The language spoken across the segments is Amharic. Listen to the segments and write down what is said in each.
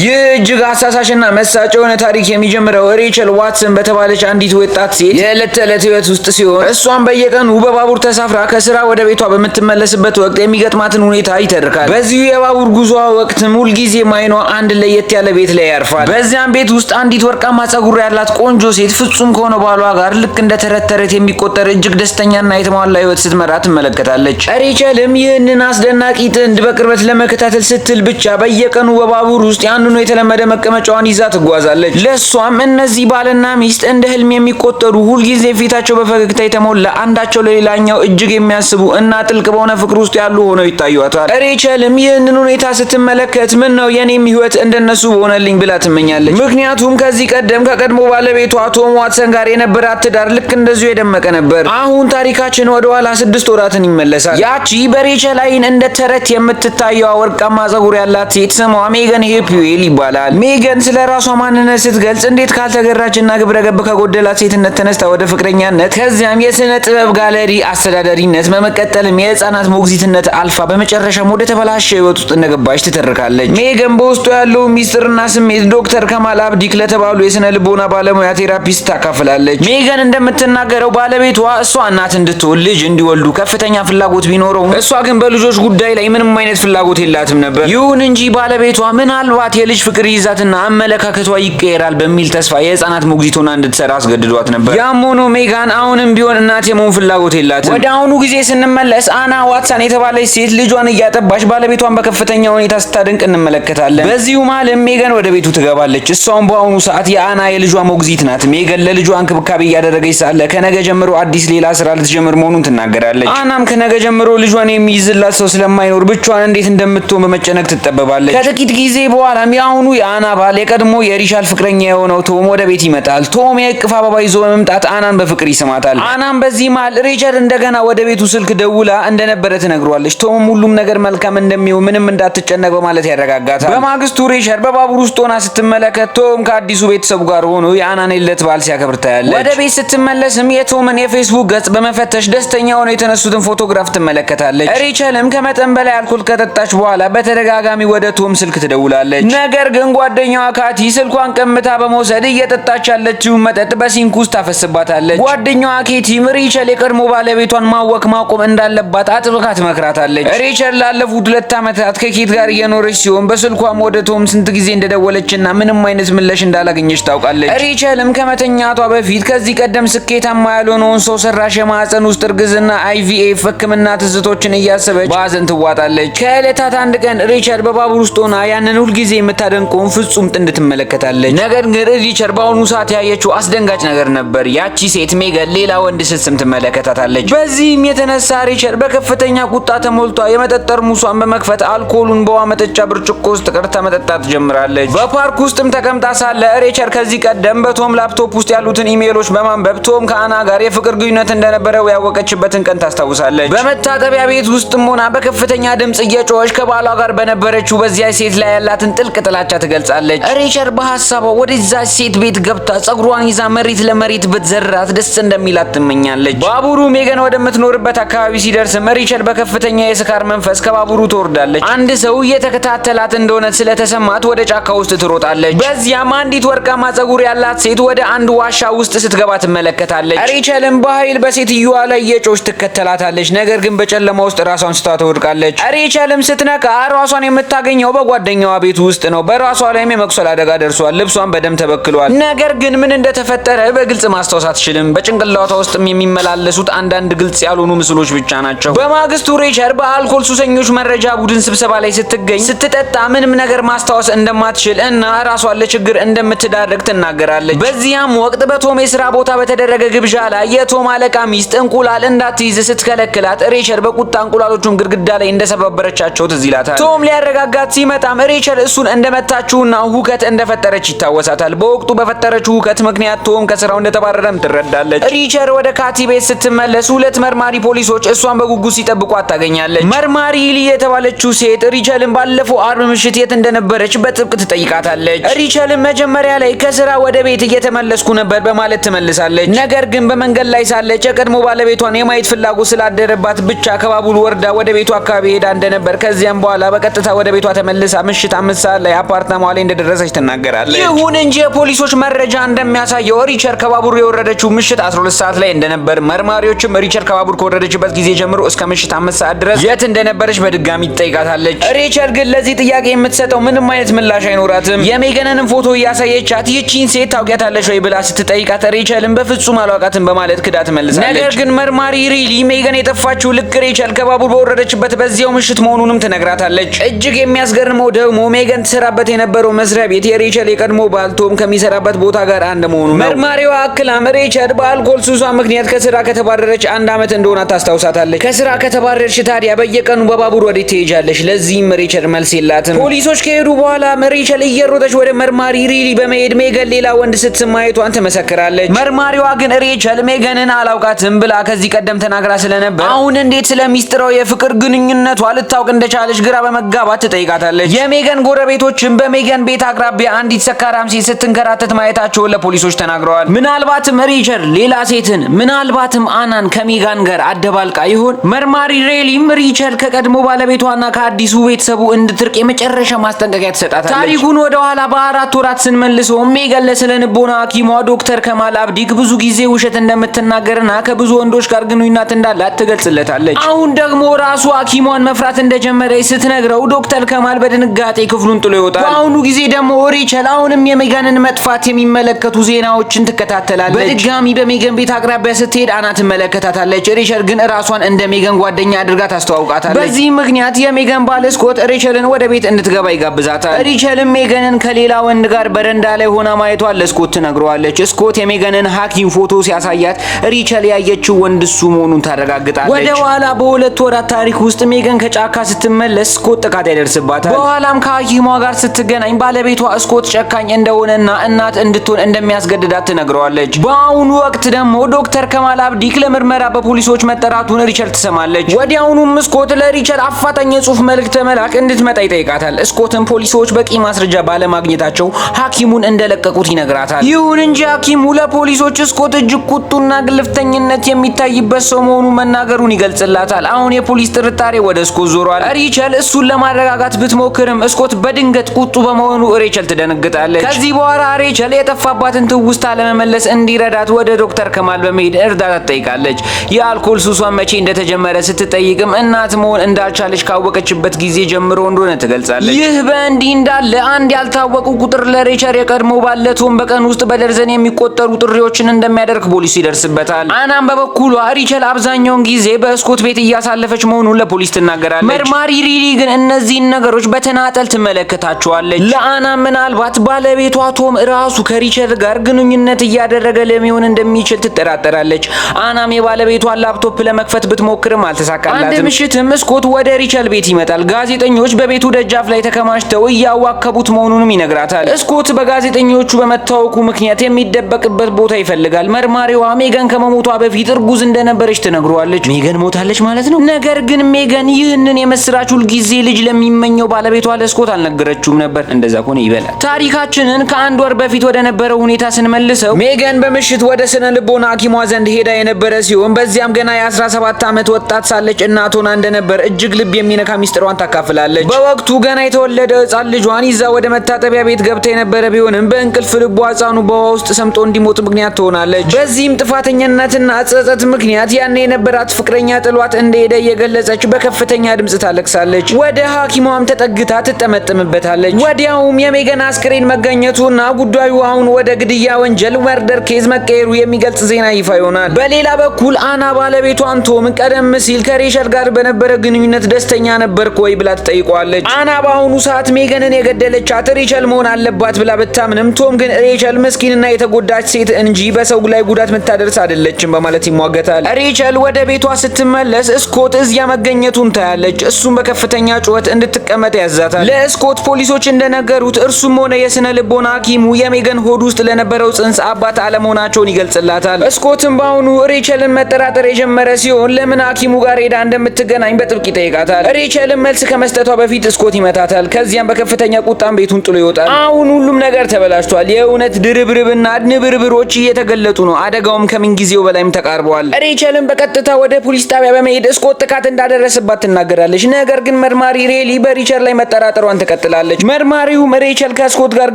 እጅግ አሳሳሽና መሳጭ የሆነ ታሪክ የሚጀምረው ሬቸል ዋትሰን በተባለች አንዲት ወጣት ሴት የዕለት ተዕለት ህይወት ውስጥ ሲሆን እሷም በየቀኑ በባቡር ተሳፍራ ከስራ ወደ ቤቷ በምትመለስበት ወቅት የሚገጥማትን ሁኔታ ይተርካል። በዚሁ የባቡር ጉዞዋ ወቅትም ሁልጊዜ አይኗ አንድ ለየት ያለ ቤት ላይ ያርፋል። በዚያም ቤት ውስጥ አንዲት ወርቃማ ጸጉር ያላት ቆንጆ ሴት ፍጹም ከሆነ ባሏ ጋር ልክ እንደ ተረት ተረት የሚቆጠር እጅግ ደስተኛና የተሟላ ህይወት ስትመራ ትመለከታለች። ሬቸልም ይህንን አስደናቂ ጥንድ በቅርበት ለመከታተል ስትል ብቻ በየቀኑ በባቡር ውስጥ ያንኑ የተለመደ መቀመጫዋን ይዛ ትጓዛለች። ለሷም እነዚህ ባልና ሚስት እንደ ህልም የሚቆጠሩ ሁልጊዜ ፊታቸው በፈገግታ የተሞላ አንዳቸው ለሌላኛው እጅግ የሚያስቡ እና ጥልቅ በሆነ ፍቅር ውስጥ ያሉ ሆነው ይታዩታል። ሬቸልም ይህንን ሁኔታ ስትመለከት ምን ነው የኔም ህይወት እንደነሱ በሆነልኝ ብላ ትመኛለች። ምክንያቱም ከዚህ ቀደም ከቀድሞ ባለቤቷ ቶም ዋትሰን ጋር የነበራት ትዳር ልክ እንደዚሁ የደመቀ ነበር። አሁን ታሪካችን ወደ ኋላ 6 ወራትን ይመለሳል። ያቺ በሬቸል አይን እንደ ተረት የምትታየው ወርቃማ ጸጉር ያላት ሴት ስሟ ሜገን ሄፒዌል ይባላል። ሜገን ስለ ራሷ ማንነት ስትገልጽ እንዴት ካልተገራችና ግብረገብ ከጎደላት ሴትነት ተነስታ ወደ ፍቅረኛነት ከዚያም የስነ ጥበብ ጋለሪ አስተዳዳሪነት በመቀጠልም የህፃናት ሞግዚትነት አልፋ በመጨረሻም ወደ ተበላሸ ህይወት ውስጥ እንደገባች ትተርካለች። ሜገን በውስጡ ያለው ሚስጥርና ስሜት ዶክተር ከማል አብዲክ ለተባሉ የስነ ልቦና ባለሙያ ቴራፒስት ታካፍላለች። ሜገን እንደምትናገረው ባለቤቷ እሷ እናት እንድትወልድ ልጅ እንዲወልዱ ከፍተኛ ፍላጎት ቢኖረውም እሷ ግን በልጆች ጉዳይ ላይ ምንም አይነት ፍላጎት የላትም ነበር። ይሁን እንጂ ባለቤቷ ምናልባት የልጅ ፍቅር ይዛትና አመለካከቷ ይቀየራል በሚል ተስፋ የህፃናት ሞግዚት ሆና እንድትሰራ አስገድዷት ነበር። ያም ሆኖ ሜጋን አሁንም ቢሆን እናት የመሆን ፍላጎት የላትም። ወደ አሁኑ ጊዜ ስንመለስ አና ዋትሰን የተባለች ሴት ልጇን እያጠባች ባለቤቷን በከፍተኛ ሁኔታ ስታደንቅ እንመለከታለን። በዚሁ መሀልም ሜገን ወደ ቤቱ ትገባለች። እሷም በአሁኑ ሰዓት የአና የልጇ ሞግዚት ናት። ሜገን ለልጇ እንክብካቤ እያደረገች ሳለ ከነገ ጀምሮ አዲስ ሌላ ስራ ልትጀምር መሆኑን ትናገራለች። አናም ከነገ ጀምሮ ልጇን የሚይዝላት ሰው ስለማይኖር ብቻዋን እንዴት እንደምትሆን በመጨነቅ ትጠበባለች። ከጥቂት ጊዜ በኋላም የአሁኑ የአና ባል የቀድሞ የሪቻል ፍቅረኛ የሆነው ቶም ወደ ቤት ይመጣል። ቶም የእቅፍ አበባ ይዞ በመምጣት አናን በፍቅር ይስማታል። አናም በዚህ መሃል ሪቻል እንደገና ወደ ቤቱ ስልክ ደውላ እንደነበረ ትነግሯለች። ቶም ሁሉም ነገር መልካም እንደሚሆን ምንም እንዳትጨነቅ በማለት ያረጋጋታል። በማግስቱ ሪቻል በባቡር ውስጥ ሆና ስትመለከት ቶም ከአዲሱ ቤተሰቡ ጋር ሆኖ የአናን የልደት በዓል ሲያከብር ታያለች። ወደ ቤት ስትመለስም የቶምን የፌስቡክ ገጽ በመፈተሽ ደስተኛ ሆነው የተነሱትን ፎቶግራፍ ትመለከታለች። ሪቻልም ከመጠን በላይ አልኮል ከጠጣች በኋላ በተደጋጋሚ ወደ ቶም ስልክ ትደውላለች። ነገር ግን ጓደኛዋ ካቲ ስልኳን ቀምታ በመውሰድ እየጠጣች ያለችውን መጠጥ በሲንክ ውስጥ ታፈስባታለች። ጓደኛዋ ኬቲም ሪቻል የቀድሞ ባለቤቷን ማወክ ማቆም እንዳለባት አጥብቃ ትመክራታለች። ሪቻል ላለፉት 2 ዓመታት ከኬት ጋር እየኖረች ሲሆን በስልኳም ወደ ቶም ስንት ጊዜ እንደደወለችና ምንም አይነት ምላሽ እንዳላገኘች ታውቃለች። ሪቻልም ከመተኛቷ በፊት ከዚህ ቀደም ስኬታማ ያልሆነውን ሰው ሰራሽ የማህፀን ውስጥ እርግዝና IVF ህክምና ትዝቶችን እያሰበች በሀዘን ትዋጣለች። ከዕለታት አንድ ቀን ሪቻል በባቡር ውስጥ ሆና ያንን ሁልጊዜ የምታደንቀውን ፍጹም ጥንድ ትመለከታለች። ነገር ግን ሪቻል በአሁኑ ሰዓት ያየችው አስደንጋጭ ነገር ነበር። ያቺ ሴት ሜገን ሌላ ወንድ ስትስም ትመለከታታለች። በዚህም የተነሳ ሪቻል በከፍተኛ ቁጣ ተሞልቷ የመጠጥ ጠርሙሷን በመክፈት አልኮሉን በውሃ መጠጫ ብርጭቆ ውስጥ ቀርታ መጠጣት ጀምራለች። በፓርክ ውስጥም ተቀምጣ ሳለ ሪቻል ከዚህ ቀደም በቶም ላፕቶፕ ውስጥ ያሉትን ኢሜይሎች በማንበብ ቶም ከአና ጋር የፍቅር ግንኙነት እንደነበረው ያወቀችበትን ቀን ታስታውሳለች። በመታጠቢያ ቤት ውስጥም ሆና በከፍተኛ ድምጽ እየጮኸች ከባሏ ጋር በነበረችው በዚያ ሴት ላይ ያላትን ጥልቅ ጥላቻ ትገልጻለች። ሪቻል በሐሳቧ ወደዛ ሴት ቤት ገብታ ጸጉሯን ይዛ መሬት ለመሬት ብትዘራት ደስ እንደሚላት ትመኛለች። ባቡሩ ሜገን ወደምትኖርበት አካባቢ ሲደርስም ሪቻል በከፍተኛ የስካር መንፈስ ከባቡሩ ትወርዳለች። አንድ ሰው እየተከታተላት እንደሆነ ስለተሰማት ወደ ጫካ ውስጥ ትሮጣለች። በዚያም አንዲት ወርቃማ ጸጉር ያላት ሴት ወደ አንድ ዋሻ ውስጥ ስትገባ ትመለከታለች። ሪቻልም በኃይል በሴትዮዋ ላይ እየጮኸች ትከተላታለች። ነገር ግን በጨለማ ውስጥ ራሷን ስታ ትወድቃለች። ሪቻልም ስትነቃ ራሷን የምታገኘው በጓደኛዋ ቤት ውስጥ ነው። በራሷ ላይም የመቁሰል አደጋ ደርሷል። ልብሷን በደም ተበክሏል። ነገር ግን ምን እንደተፈጠረ በግልጽ ማስታወስ አትችልም። በጭንቅላቷ ውስጥም የሚመላለሱት አንዳንድ ግልጽ ያልሆኑ ምስሎች ብቻ ናቸው። በማግስቱ ሪቻል በአልኮል ሱሰኞች መረጃ ቡድን ስብሰባ ላይ ስትገኝ ስትጠጣ ምንም ነገር ማስታወስ እንደማትችል እና ራሷን ለችግር እንደምትዳረግ ትናገራለች። በዚያም ወቅት በቶም የስራ ቦታ በተደረገ ግብዣ ላይ የቶም አለቃ ሚስት እንቁላል እንዳትይዝ ስትከለክላት ሪቻል በቁጣ እንቁላሎቹን ግድግዳ ላይ እንደሰባበረቻቸው ትዝ ይላታል። ቶም ሊያረጋጋት ሲመጣም ሪቻል እሱን እንደመታችውና ሁከት እንደፈጠረች ይታወሳታል። በወቅቱ በፈጠረችው ሁከት ምክንያት ቶም ከስራው እንደተባረረም ትረዳለች። ሪቻል ወደ ካቲ ቤት ስትመለስ 2 መርማሪ ፖሊሶች እሷን በጉጉት ሲጠብቋት ታገኛለች። መርማሪ ሊ የተባለችው ሴት ሪቻልን ባለፈው አርብ ምሽት የት እንደነበረች በጥብቅ ትጠይቃታለች። ሪቻልን መጀመሪያ ላይ ከስራ ወደ ቤት እየተመለስኩ ነበር በማለት ትመልሳለች። ነገር ግን በመንገድ ላይ ሳለች የቀድሞ ባለቤቷን የማየት ፍላጎት ስላደረባት ብቻ ከባቡር ወርዳ ወደ ቤቷ አካባቢ ሄዳ እንደነበር ከዚያም በኋላ በቀጥታ ወደ ቤቷ ተመልሳ ምሽት 5 ሰዓት ላይ አፓርታማ ከተማዋ ላይ እንደደረሰች ትናገራለች። ይሁን እንጂ የፖሊሶች መረጃ እንደሚያሳየው ሪቸል ከባቡር የወረደችው ምሽት 12 ሰዓት ላይ እንደነበር፣ መርማሪዎችም ሪቸል ከባቡር ከወረደችበት ጊዜ ጀምሮ እስከ ምሽት 5 ሰዓት ድረስ የት እንደነበረች በድጋሚ ትጠይቃታለች። ሪቸል ግን ለዚህ ጥያቄ የምትሰጠው ምንም አይነት ምላሽ አይኖራትም። የሜገንንም ፎቶ እያሳየቻት ይቺን ሴት ታውቂያታለሽ ወይ ብላ ስትጠይቃት ሪቸልም በፍጹም አላውቃትም በማለት ክዳ ትመልሳለች። ነገር ግን መርማሪ ሪሊ ሜገን የጠፋችው ልክ ሪቸል ከባቡር በወረደችበት በዚያው ምሽት መሆኑንም ትነግራታለች። እጅግ የሚያስገርመው ደግሞ ሜገን ትሰራበት የነበረው መስሪያ ቤት የሪቸል የቀድሞ ባል ቶም ከሚሰራበት ቦታ ጋር አንድ መሆኑ ነው። መርማሪዋ አክላም ሪቸል በአልኮል ሱሷ ምክንያት ከስራ ከተባረረች 1 ዓመት እንደሆነ ታስታውሳታለች። ከስራ ከተባረረች ታዲያ በየቀኑ በባቡር ወዴት ትሄጃለሽ? ለዚህም ሪቸል መልስ የላትም። ፖሊሶች ከሄዱ በኋላ ሪቸል እየሮጠች ወደ መርማሪ ሪሊ በመሄድ ሜገን ሌላ ወንድ ስትስም ማየቷን ትመሰክራለች። መርማሪዋ ግን ሪቸል ሜገንን አላውቃትም ብላ ከዚህ ቀደም ተናግራ ስለነበር አሁን እንዴት ስለሚስጥረው የፍቅር ግንኙነቷ ልታውቅ እንደቻለች ግራ በመጋባት ትጠይቃታለች። የሜገን ጎረቤቶችም በሜገን ቤት አቅራቢያ አንዲት ሰካራም ሴት ስትንከራተት ማየታቸውን ለፖሊሶች ተናግረዋል። ምናልባትም ሪቸል ሌላ ሴትን ምናልባትም አናን ከሜጋን ጋር አደባልቃ ይሆን? መርማሪ ሬሊም ሪቸል ከቀድሞ ባለቤቷና ከአዲሱ ቤተሰቡ እንድትርቅ የመጨረሻ ማስጠንቀቂያ ትሰጣታለች። ታሪኩን ወደ ኋላ በ4 ወራት ስንመልሰው ሜገን ለስለንቦና ሐኪሟ ዶክተር ከማል አብዲክ ብዙ ጊዜ ውሸት እንደምትናገርና ከብዙ ወንዶች ጋር ግንኙነት እንዳላት ትገልጽለታለች። አሁን ደግሞ ራሱ ሐኪሟን መፍራት እንደጀመረች ስትነግረው ዶክተር ከማል በድንጋጤ ክፍሉን ጥሎ ይወጣል። በአሁኑ ጊዜ ደግሞ ሪቸል አሁንም የሜገንን መጥፋት የሚመለከቱ ዜናዎችን ትከታተላለች። በድጋሚ በሜገን ቤት አቅራቢያ ስትሄድ አና ትመለከታታለች። ሪቸል ግን ራሷን እንደ ሜገን ጓደኛ አድርጋ ታስተዋውቃታለች። በዚህ ምክንያት የሜገን ባል ስኮት ሪቸልን ወደ ቤት እንድትገባ ይጋብዛታል። ሪቸልም ሜገንን ከሌላ ወንድ ጋር በረንዳ ላይ ሆና ማየቷን ለስኮት ትነግረዋለች። ስኮት የሜገንን ሐኪም ፎቶ ሲያሳያት ሪቸል ያየችው ወንድ እሱ መሆኑን ታረጋግጣለች። ወደ ኋላ በ2 ወራት ታሪክ ውስጥ ሜገን ከጫካ ስትመለስ ስኮት ጥቃት ያደርስባታል። በኋላም ከሐኪሟ ጋር ስትገናኝ ባለቤቷ ስኮት ጨካኝ እንደሆነና እናት እንድትሆን እንደሚያስገድዳት ትነግረዋለች። በአሁኑ ወቅት ደግሞ ዶክተር ከማል አብዲክ ለምርመራ በፖሊሶች መጠራቱን ሪቸል ትሰማለች። ወዲያውኑም ስኮት ለሪቸል አፋጣኝ የጽሁፍ መልእክት መላክ እንድትመጣ ይጠይቃታል። ስኮትም ፖሊሶች በቂ ማስረጃ ባለማግኘታቸው ሐኪሙን እንደለቀቁት ይነግራታል። ይሁን እንጂ ሐኪሙ ለፖሊሶች ስኮት እጅግ ቁጡና ግልፍተኝነት የሚታይበት ሰው መሆኑን መናገሩን ይገልጽላታል። አሁን የፖሊስ ጥርጣሬ ወደ ስኮት ዞሯል። ሪቸል እሱን ለማረጋጋት ብትሞክርም ስኮት በድንገት ቁጡ በመሆኑ ሪቸል ትደነግጣለች። ከዚህ በኋላ ሪቸል የጠፋባትን ትውስታ ለመመለስ እንዲረዳት ወደ ዶክተር ከማል በመሄድ እርዳታ ትጠይቃለች። የአልኮል ሱሷን መቼ እንደተጀመረ ስትጠይቅም እናት መሆን እንዳልቻለች ካወቀችበት ጊዜ ጀምሮ እንደሆነ ትገልጻለች። ይህ በእንዲህ እንዳለ አንድ ያልታወቁ ቁጥር ለሪቸል የቀድሞ ባለ ቶም በቀን ውስጥ በደርዘን የሚቆጠሩ ጥሪዎችን እንደሚያደርግ ፖሊስ ይደርስበታል። አናም በበኩሏ ሪቸል አብዛኛውን ጊዜ በስኮት ቤት እያሳለፈች መሆኑን ለፖሊስ ትናገራለች። መርማሪ ሪሊ ግን እነዚህን ነገሮች በተናጠል ትመለከታቸዋለች። ለአና ምናልባት ባለቤቷ ቶም ራሱ ከሪቸል ጋር ግንኙነት እያደረገ ለሚሆን እንደሚችል ትጠራጠራለች። አናም የባለቤቷን ላፕቶፕ ለመክፈት ብትሞክርም አልተሳካላትም። አንድ ምሽትም ስኮት ወደ ሪቸል ቤት ይመጣል። ጋዜጠኞች በቤቱ ደጃፍ ላይ ተከማችተው እያዋከቡት መሆኑንም ይነግራታል። ስኮት በጋዜጠኞቹ በመታወቁ ምክንያት የሚደበቅበት ቦታ ይፈልጋል። መርማሪዋ ሜገን ከመሞቷ በፊት እርጉዝ እንደነበረች ትነግረዋለች። ሜገን ሞታለች ማለት ነው። ነገር ግን ሜገን ይህንን የመስራች ሁልጊዜ ልጅ ለሚመኘው ባለቤቷ ለስኮት አልነገረችውም ነበር። እንደዛ ከሆነ ይበላል። ታሪካችንን ከ1 ወር በፊት ወደ ነበረው ሁኔታ ስንመልሰው ሜገን በምሽት ወደ ስነ ልቦና ሐኪሟ ዘንድ ሄዳ የነበረ ሲሆን በዚያም ገና የ17 ዓመት ወጣት ሳለች እናት ሆና እንደነበር እጅግ ልብ የሚነካ ሚስጥሯን ታካፍላለች። በወቅቱ ገና የተወለደ ሕፃን ልጇን ይዛ ወደ መታጠቢያ ቤት ገብታ የነበረ ቢሆንም በእንቅልፍ ልቧ ሕፃኑ በውሃ ውስጥ ሰምጦ እንዲሞት ምክንያት ትሆናለች። በዚህም ጥፋተኝነትና ጸጸት ምክንያት ያኔ የነበራት ፍቅረኛ ጥሏት እንደሄደ እየገለጸች በከፍተኛ ድምጽ ታለቅሳለች። ወደ ሐኪሟም ተጠግታ ትጠመጥምበታለች። ወዲያውም የሜገን አስክሬን መገኘቱና ጉዳዩ አሁን ወደ ግድያ ወንጀል መርደር ኬዝ መቀየሩ የሚገልጽ ዜና ይፋ ይሆናል። በሌላ በኩል አና ባለቤቷን ቶም ቀደም ሲል ከሪቸል ጋር በነበረ ግንኙነት ደስተኛ ነበርክ ወይ ብላ ትጠይቀዋለች። አና በአሁኑ ሰዓት ሜገንን የገደለቻት ሪቸል መሆን አለባት ብላ ብታምንም ቶም ግን ሪቸል ምስኪንና የተጎዳች ሴት እንጂ በሰው ላይ ጉዳት የምታደርስ አይደለችም በማለት ይሟገታል። ሪቸል ወደ ቤቷ ስትመለስ ስኮት እዚያ መገኘቱን ታያለች። እሱም በከፍተኛ ጩኸት እንድትቀመጥ ያዛታል። ለስኮት ፖሊሶች እንደነገሩት እርሱም ሆነ የስነ ልቦና ሐኪሙ የሜገን ሆድ ውስጥ ለነበረው ጽንስ አባት አለመሆናቸውን ይገልጽላታል። ስኮትም በአሁኑ ሪቸልን መጠራጠር የጀመረ ሲሆን ለምን ሐኪሙ ጋር ሄዳ እንደምትገናኝ በጥብቅ ይጠይቃታል። ሪቸልን መልስ ከመስጠቷ በፊት ስኮት ይመታታል። ከዚያም በከፍተኛ ቁጣም ቤቱን ጥሎ ይወጣል። አሁን ሁሉም ነገር ተበላሽቷል። የእውነት ድርብርብና ንብርብሮች እየተገለጡ ነው። አደጋውም ከምንጊዜው በላይም ተቃርበዋል። ሪቸልን በቀጥታ ወደ ፖሊስ ጣቢያ በመሄድ ስኮት ጥቃት እንዳደረሰባት ትናገራለች። ነገር ግን መርማሪ ሬሊ በሪቸል ላይ መጠራጠሯን ትቀጥላለች። መርማሪው ሬቸል ከስኮት ጋር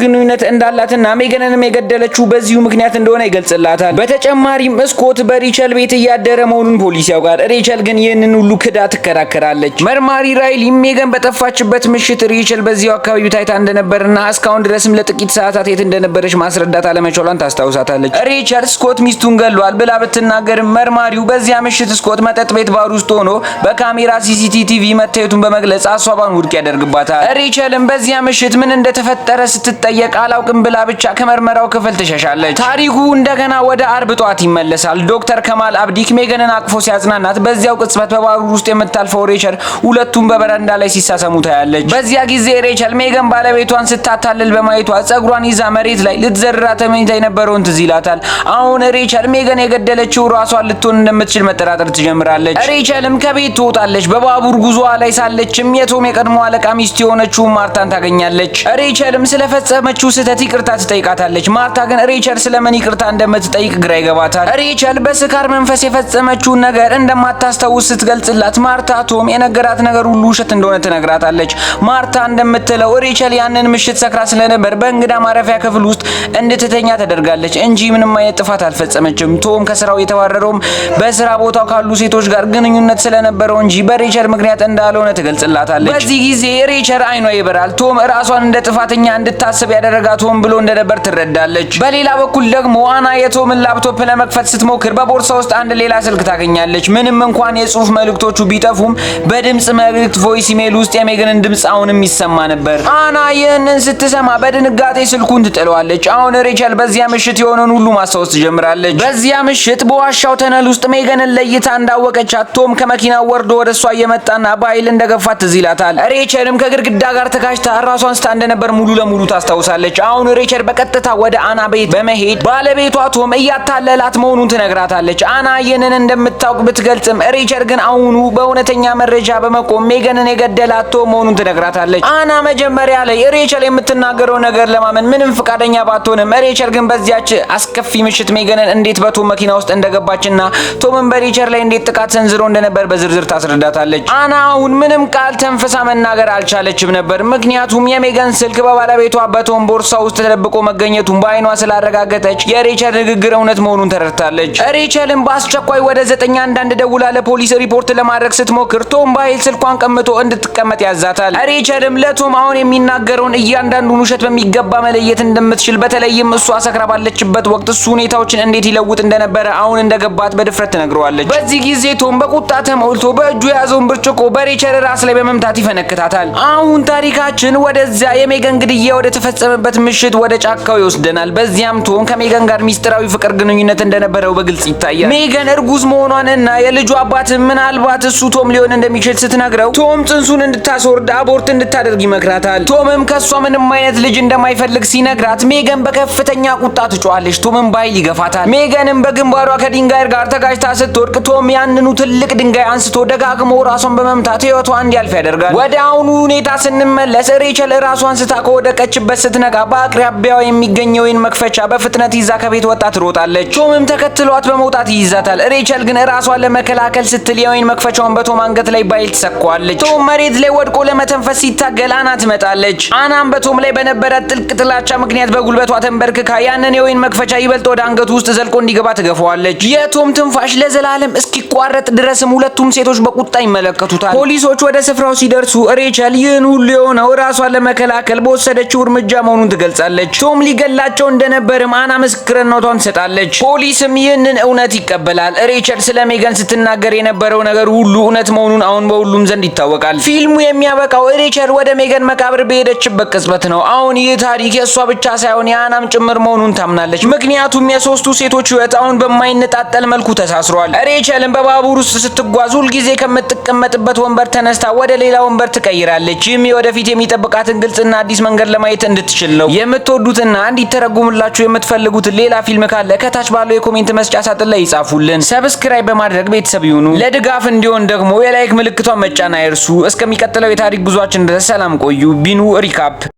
ግንኙነት እንዳላትና ሜገንንም የገደለችው በዚሁ ምክንያት እንደሆነ ይገልጽላታል። በተጨማሪም ስኮት በሬቸል ቤት እያደረ መሆኑን ፖሊስ ያውቃል። ሬቸል ግን ይህንን ሁሉ ክዳ ትከራከራለች። መርማሪ ራይሊ ሜገን በጠፋችበት ምሽት ሬቸል በዚያው አካባቢ ታይታ እንደነበርና እስካሁን ድረስም ለጥቂት ሰዓታት የት እንደነበረች ማስረዳት አለመቻሏን ታስታውሳታለች። ሬቸል ስኮት ሚስቱን ገሏል ብላ ብትናገርም መርማሪው በዚያ ምሽት ስኮት መጠጥ ቤት ባር ውስጥ ሆኖ በካሜራ ሲሲቲቪ መታየቱን በመግለጽ ሀሳቧን ውድቅ ያደርግባታል። ሬቸልም በዚያ ምሽት ምን እንደተፈጠረ ስትጠየቅ አላውቅም ብላ ብቻ ከመርመራው ክፍል ትሸሻለች። ታሪኩ እንደገና ወደ አርብ ጧት ይመለሳል። ዶክተር ከማል አብዲክ ሜገንን አቅፎ ሲያጽናናት በዚያው ቅጽበት በባሩ ውስጥ የምታልፈው ሬቸል ሁለቱም በበረንዳ ላይ ሲሳሰሙ ታያለች። በዚያ ጊዜ ሬቸል ሜገን ባለቤቷን ስታታልል በማየቷ ጸጉሯን ይዛ መሬት ላይ ልትዘርራ ተመኝታ የነበረውን ትዝ ይላታል። አሁን ሬቸል ሜገን የገደለችው ራሷን ልትሆን እንደምትችል መጠራጠር ትጀምራለች። ሬቸልም ከቤት ትወጣለች። በባቡር ጉዞዋ ላይ ሳለችም የቶም የቀድሞ አለቃ ሚስት የሆነችው ማርታን ታገኛለች። ሬቸልም ስለፈጸመችው ስህተት ይቅርታ ትጠይቃታለች። ማርታ ግን ሬቸል ስለምን ይቅርታ እንደምትጠይቅ ግራ ይገባታል። ሬቸል በስካር መንፈስ የፈጸመችውን ነገር እንደማታስታውስ ስትገልጽላት ማርታ ቶም የነገራት ነገር ሁሉ ውሸት እንደሆነ ትነግራታለች። ማርታ እንደምትለው ሬቸል ያንን ምሽት ሰክራ ስለነበር በእንግዳ ማረፊያ ክፍል ውስጥ እንድትተኛ ተደርጋለች እንጂ ምንም አይነት ጥፋት አልፈጸመችም። ቶም ከስራው የተባረረውም በስራ ቦታው ካሉ ሴቶች ጋር ግንኙነት ስለነበረው እንጂ በሬቸል ምክንያት እንዳልሆነ ትገልጽላታለች። በዚህ ጊዜ ሬቸል አይኗ ይበራል። ቶም ራሷን እንደ ጥፋተኛ እንድታስብ ያደረጋት ሆን ብሎ እንደነበር ትረዳለች። በሌላ በኩል ደግሞ አና የቶምን ላፕቶፕ ለመክፈት ስትሞክር በቦርሳ ውስጥ አንድ ሌላ ስልክ ታገኛለች። ምንም እንኳን የጽሁፍ መልእክቶቹ ቢጠፉም በድምጽ መልእክት ቮይስ ኢሜል ውስጥ የሜገንን ድምጽ አሁንም ይሰማ ነበር። አና ይህንን ስትሰማ በድንጋጤ ስልኩን ትጥለዋለች። አሁን ሬቸል በዚያ ምሽት የሆነውን ሁሉ ማስታወስ ትጀምራለች። በዚያ ምሽት በዋሻው ተነል ውስጥ ሜገንን ለይታ እንዳወቀቻት ቶም ከመኪናው ወርዶ ወደ እሷ እየመጣና በኃይል እንደገፋት ትዝ ይላታል። ሬቸልም ከግድግዳ ጋር ተጋጭታ ራሷን ስታ እንደነበር ሙሉ ለሙሉ ታስታውሳለች። አሁን ሬቸል በቀጥታ ወደ አና ቤት በመሄድ ባለቤቷ ቶም እያታለላት መሆኑን ትነግራታለች። አና ይህንን እንደምታውቅ ብትገልጽም ሬቸል ግን አሁኑ በእውነተኛ መረጃ በመቆም ሜገንን የገደላት ቶም መሆኑን ትነግራታለች። አና መጀመሪያ ላይ ሬቸል የምትናገረው ነገር ለማመን ምንም ፍቃደኛ ባትሆንም ሬቸል ግን በዚያች አስከፊ ምሽት ሜገንን እንዴት በቶም መኪና ውስጥ እንደገባችና ቶምን በሬቸል ላይ እንዴት ጥቃት ሰንዝሮ እንደነበር በዝርዝር ታስረዳታለች። አና አሁን ምንም ቃል ተንፍሳ መናገር አልቻለችም ነበር። ምክንያቱም የሜገን ስልክ በባለቤቷ በቶም ቦርሳ ውስጥ ተደብቆ መገኘቱን በአይኗ ስላረጋገጠች የሬቸል ንግግር እውነት መሆኑን ተረድታለች። ሬቸልም በአስቸኳይ ወደ 911 ደውላ ለፖሊስ ሪፖርት ለማድረግ ስትሞክር ቶም በኃይል ስልኳን ቀምቶ እንድትቀመጥ ያዛታል። ሬቸልም ለቶም አሁን የሚናገረውን እያንዳንዱን ውሸት በሚገባ መለየት እንደምትችል በተለይም እሷ ሰክራ ባለችበት ወቅት እሱ ሁኔታዎችን እንዴት ይለውጥ እንደነበረ አሁን እንደገባት በድፍረት ትነግረዋለች። በዚህ ጊዜ ቶም በቁጣ ተሞልቶ በእጁ የያዘውን ብርጭቆ በሬቸል ራስ ላይ በመምታት ይፈነክታታል። አሁን ታሪካችን ወደዚያ የሜገን ግድያ ወደ ተፈጸመበት ምሽት ወደ ጫካው ይወስደናል። በዚያም ቶም ከሜገን ጋር ሚስጥራዊ ፍቅር ግንኙነት እንደነበረው በግልጽ ይታያል። ሜገን እርጉዝ መሆኗን እና የልጁ አባት ምናልባት እሱ ቶም ሊሆን እንደሚችል ስትነግረው ቶም ጽንሱን እንድታስወርድ አቦርት እንድታደርግ ይመክራታል። ቶምም ከሷ ምንም አይነት ልጅ እንደማይፈልግ ሲነግራት ሜገን በከፍተኛ ቁጣ ትጮኻለች። ቶምም በኃይል ይገፋታል። ሜገንም በግንባሯ ከድንጋይ ጋር ተጋጭታ ስትወድቅ ቶም ያንኑ ትልቅ ድንጋይ አንስቶ ደጋግሞ ራሷን በመምታት ህይወቷ እንዲያልፍ ያደርጋል። ወደ አሁኑ ሁኔታ ስንመለስ ሬቸል ራሷን ስታ ከወደቀችበት ስትነቃ በአቅራቢያው የሚገኘው ወይን መክፈቻ በፍጥነት ይዛ ከቤት ወጣ ትሮጣለች። ቶምም ተከትሏት በመውጣት ይይዛታል። ሬቸል ግን ራሷን ለመከላከል ስትል የወይን መክፈቻውን በቶም አንገት ላይ በኃይል ትሰካዋለች። ቶም መሬት ላይ ወድቆ ለመተንፈስ ሲታገል አና ትመጣለች። አናም በቶም ላይ በነበረ ጥልቅ ጥላቻ ምክንያት በጉልበቷ ተንበርክካ ያንን የወይን መክፈቻ ይበልጥ ወደ አንገቱ ውስጥ ዘልቆ እንዲገባ ትገፋዋለች። የቶም ትንፋሽ ለዘላለም እስኪቋረጥ ድረስም ሁለቱም ሴቶች በቁጣ ይመለከቱታል። ፖሊሶች ወደ ስፍራው ሲደርሱ ሬቸል ይህን ሁሉ የሆነው ራሷን ለመከላከል በወሰደችው እርምጃ መሆኑን ትገልጻለች። ቶም ሊገላቸው እንደነበርም አና ምስክርነቷን ትሰጣለች። ፖሊስም ይህንን እውነት ይቀበላል። ሬቸል ስለ ሜገን ስትናገር የነበረው ነገር ሁሉ እውነት መሆኑን አሁን በሁሉም ዘንድ ይታወቃል። ፊልሙ የሚያበቃው ሬቸል ወደ ሜገን መቃብር በሄደችበት ቅጽበት ነው። አሁን ይህ ታሪክ የእሷ ብቻ ሳይሆን የአናም ጭምር መሆኑን ታምናለች። ምክንያቱም የሶስቱ ሴቶች ህይወት አሁን በማይነጣጠል መልኩ ተሳስሯል። ሬቸልም በባቡር ውስጥ ስትጓዝ ሁልጊዜ ከምትቀመጥበት ወንበር ተነስታ ወደ ሌላ ወንበር ትቀይራለች። ይህም ወደፊት የሚጠብቃትን ግልጽና አዲስ መንገድ ለማየት እንድትችል ነው። የምትወዱትና እንዲተረጉምላችሁ የምትፈልጉት ሌላ ፊልም ካለ ከታች ባለው የኮሜንት መስጫ ሳጥን ላይ ይጻፉልን። ሰብስክራይብ በማድረግ ቤተሰብ ይሁኑ። ለድጋፍ እንዲሆን ደግሞ የላይክ ምልክቷን መጫን አይርሱ። እስከሚቀጥለው የታሪክ ጉዟችን ድረስ ሰላም ቆዩ። ቢኑ ሪካፕ